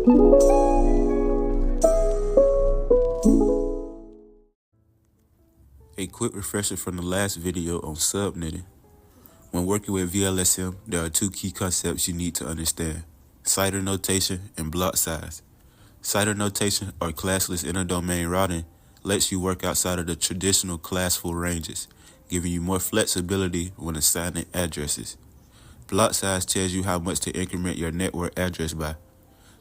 A quick refresher from the last video on subnetting. When working with VLSM, there are two key concepts you need to understand: CIDR notation and block size. CIDR notation, or classless interdomain routing, lets you work outside of the traditional classful ranges, giving you more flexibility when assigning addresses. Block size tells you how much to increment your network address by.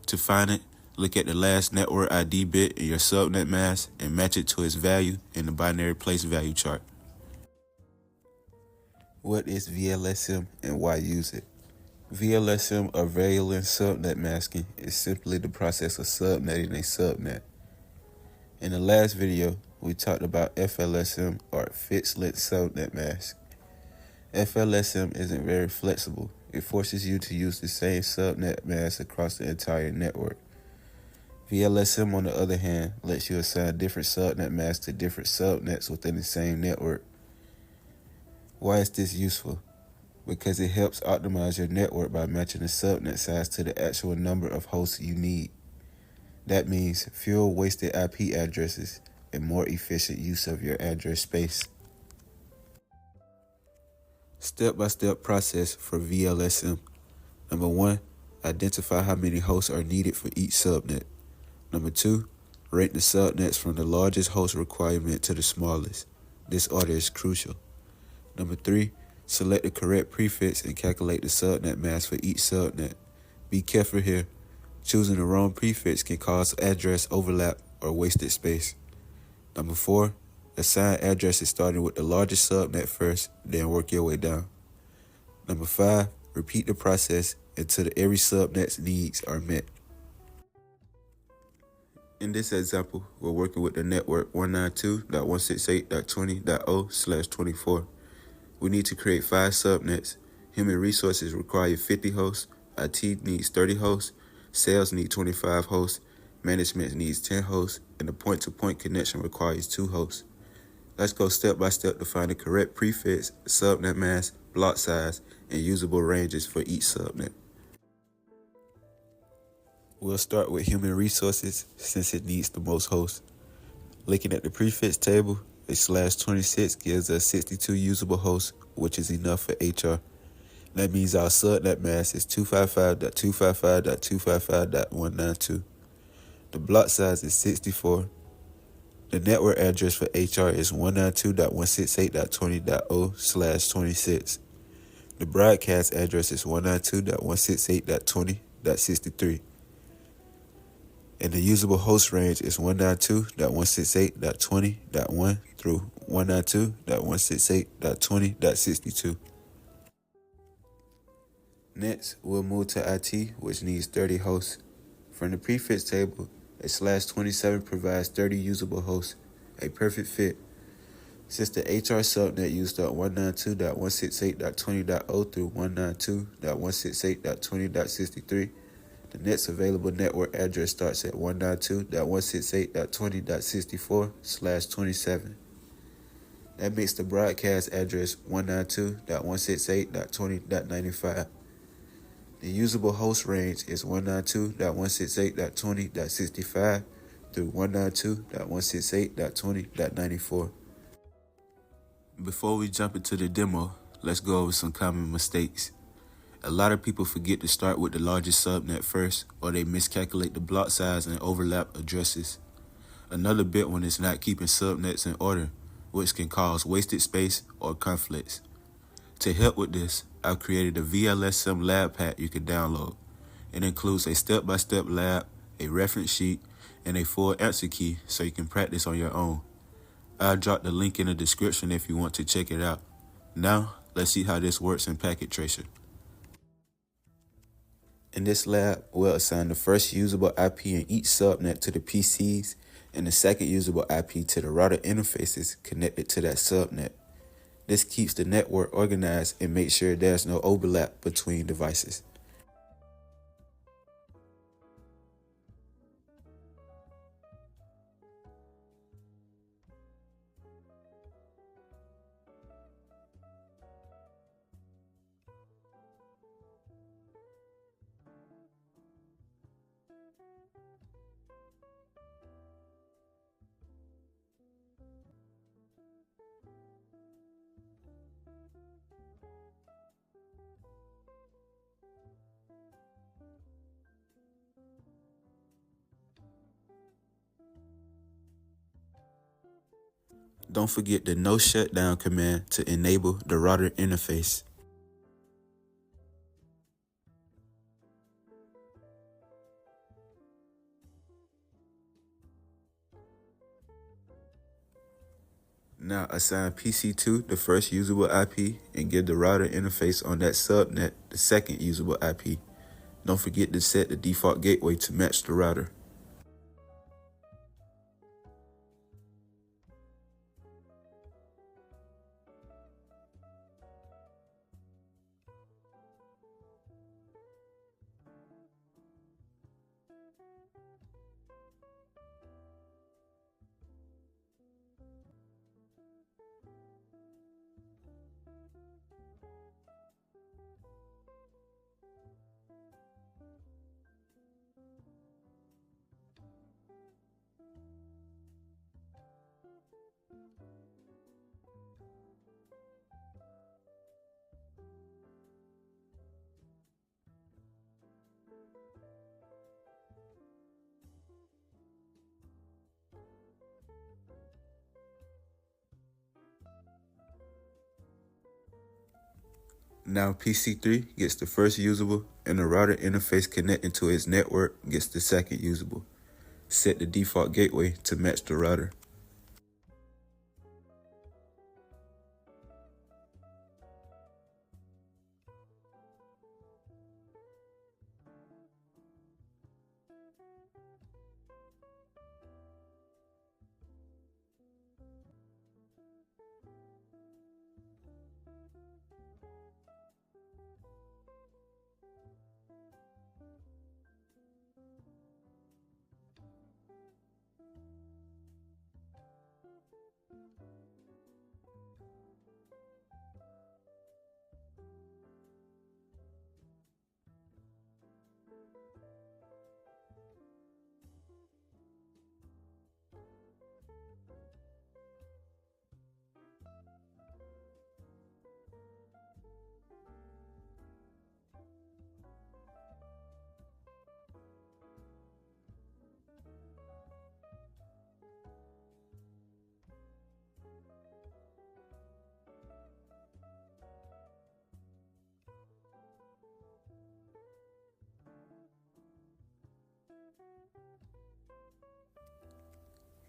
To find it, look at the last network ID bit in your subnet mask and match it to its value in the binary place value chart. What is VLSM and why use it? VLSM, or Variable Length Subnet Masking, is simply the process of subnetting a subnet. In the last video, we talked about FLSM, or Fixed Length Subnet Mask. FLSM isn't very flexible. It forces you to use the same subnet mask across the entire network. VLSM, on the other hand, lets you assign different subnet masks to different subnets within the same network. Why is this useful? Because it helps optimize your network by matching the subnet size to the actual number of hosts you need. That means fewer wasted IP addresses and more efficient use of your address space. Step-by-step process for VLSM. Number 1, identify how many hosts are needed for each subnet. Number 2, rank the subnets from the largest host requirement to the smallest. This order is crucial. Number 3, select the correct prefix and calculate the subnet mask for each subnet. Be careful here. Choosing the wrong prefix can cause address overlap or wasted space. Number 4, assign addresses starting with the largest subnet first, then work your way down. Number 5, repeat the process until every subnet's needs are met. In this example, we're working with the network 192.168.20.0/24. We need to create 5 subnets. Human resources require 50 hosts, IT needs 30 hosts, sales need 25 hosts, management needs 10 hosts, and the point-to-point connection requires 2 hosts. Let's go step by step to find the correct prefix, subnet mask, block size, and usable ranges for each subnet. We'll start with human resources since it needs the most hosts. Looking at the prefix table, a /26 gives us 62 usable hosts, which is enough for HR. That means our subnet mask is 255.255.255.192. The block size is 64. The network address for HR is 192.168.20.0/26. The broadcast address is 192.168.20.63. And the usable host range is 192.168.20.1 through 192.168.20.62. Next, we'll move to IT, which needs 30 hosts. From the prefix table, a /27 provides 30 usable hosts, a perfect fit. Since the HR subnet used up 192.168.20.0 through 192.168.20.63, the next available network address starts at 192.168.20.64/27. That makes the broadcast address 192.168.20.95. The usable host range is 192.168.20.65 through 192.168.20.94. Before we jump into the demo, let's go over some common mistakes. A lot of people forget to start with the largest subnet first, or they miscalculate the block size and overlap addresses. Another big one is not keeping subnets in order, which can cause wasted space or conflicts. To help with this, I've created a VLSM lab pack you can download. It includes a step-by-step lab, a reference sheet, and a full answer key so you can practice on your own. I'll drop the link in the description if you want to check it out. Now, let's see how this works in Packet Tracer. In this lab, we'll assign the first usable IP in each subnet to the PCs and the second usable IP to the router interfaces connected to that subnet. This keeps the network organized and makes sure there's no overlap between devices. Don't forget the no shutdown command to enable the router interface. Now assign PC2 the first usable IP and give the router interface on that subnet the second usable IP. Don't forget to set the default gateway to match the router. Now PC3 gets the first usable and the router interface connecting to its network gets the second usable. Set the default gateway to match the router.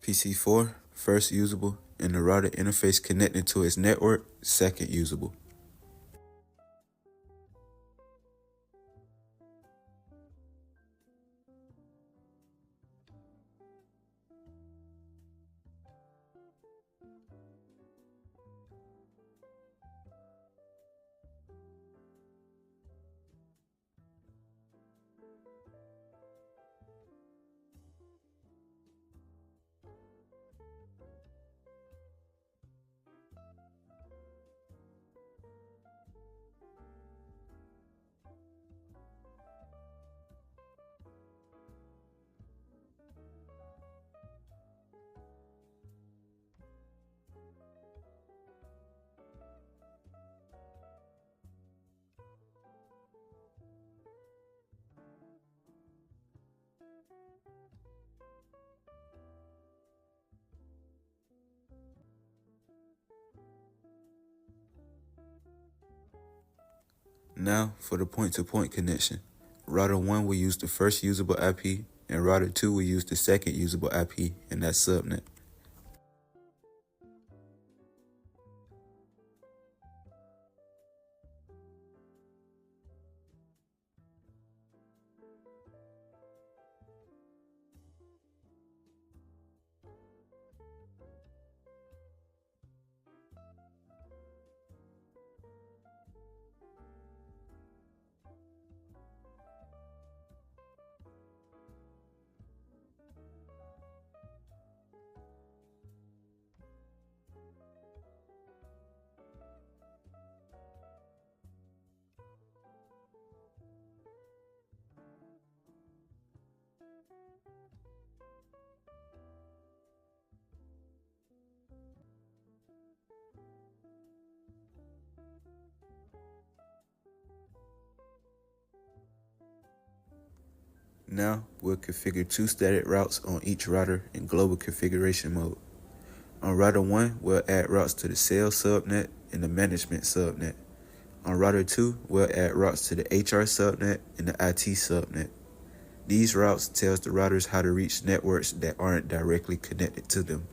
PC4 first usable and the router interface connecting to its network second usable. Now for the point-to-point connection. Router 1 will use the first usable IP and router 2 will use the second usable IP in that subnet. Now we'll configure two static routes on each router in global configuration mode. On router 1, we'll add routes to the sales subnet and the management subnet. On router 2, we'll add routes to the HR subnet and the IT subnet. These routes tells the routers how to reach networks that aren't directly connected to them.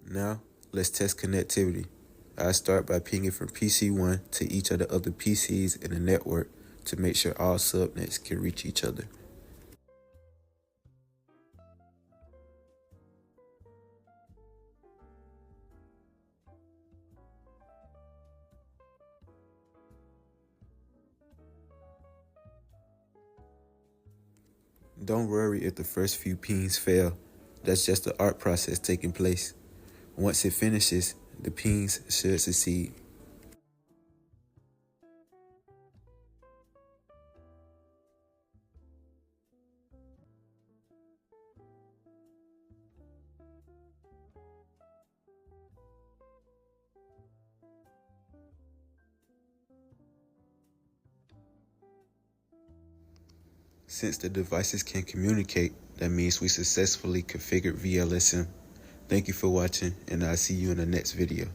Now, let's test connectivity. I start by pinging from PC1 to each of the other PCs in the network to make sure all subnets can reach each other. Don't worry if the first few pings fail. That's just the art process taking place. Once it finishes, the pings should succeed. Since the devices can communicate, that means we successfully configured VLSM. Thank you for watching, and I'll see you in the next video.